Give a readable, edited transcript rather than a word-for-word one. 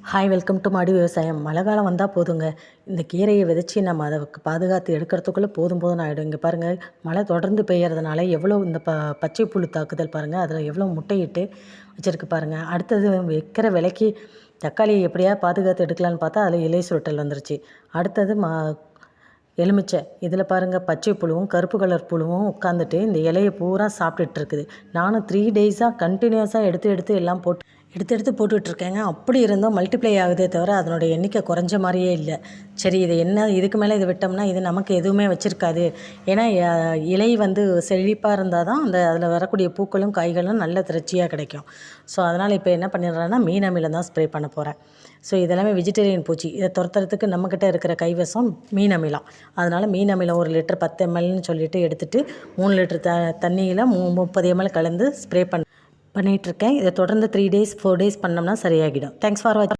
Hi welcome to மாடி விவசாயம். மழை காலம் வந்தால் போதுங்க, இந்த கீரையை விதைச்சி நம்ம அதை பாதுகாத்து எடுக்கிறதுக்குள்ளே போதும் போதும்னு ஆகிடும். இங்கே பாருங்கள், மழை தொடர்ந்து பெய்யறதுனால எவ்வளோ இந்த பச்சை புழு தாக்குதல் பாருங்கள், அதில் எவ்வளோ முட்டையிட்டு வச்சுருக்கு பாருங்கள். அடுத்தது வைக்கிற விலைக்கு தக்காளியை எப்படியா பாதுகாத்து எடுக்கலான்னு பார்த்தா அதில் இலை சுருட்டல் வந்துருச்சு. அடுத்தது எலுமிச்சை, இதில் பாருங்கள் பச்சை புழுவும் கருப்பு கலர் புழுவும் உட்காந்துட்டு இந்த இலையை பூரா சாப்பிட்டுட்ருக்குது. நானும் 3 டேஸாக கண்டினியூஸாக எடுத்து எல்லாம் எடுத்து போட்டுட்ருக்கேங்க. அப்படி இருந்தும் மல்டிப்ளை ஆகுதே தவிர அதனுடைய எண்ணிக்கை குறைஞ்ச மாதிரியே இல்லை. சரி, இது என்ன, இதுக்கு மேலே இதை விட்டோம்னா இது நமக்கு எதுவுமே வச்சுருக்காது. ஏன்னா இலை செழிப்பாக இருந்தால் தான் அதில் வரக்கூடிய பூக்களும் காய்களும் நல்ல திரட்சியாக கிடைக்கும். ஸோ அதனால் இப்போ என்ன பண்ணிடுறேன்னா மீன் அமிலம் தான் ஸ்ப்ரே பண்ண போகிறேன். ஸோ இதெல்லாமே வெஜிடேரியன் பூச்சி. இதை துரத்துறதுக்கு நம்மக்கிட்ட இருக்கிற கைவசம் மீன் அமிலம். அதனால் மீன் அமிலம் 1 லிட்டர் 10 mlன்னு சொல்லிட்டு எடுத்துகிட்டு 3 லிட்டர் தண்ணியில் 30 ml கலந்து ஸ்ப்ரே பண்ணிகிட்ருக்கேன். இதை தொடர்ந்து 3 டேஸ் 4 டேஸ் பண்ணோம்னா சரியாகிடும். தேங்க்ஸ் ஃபார் வாட்சிங்.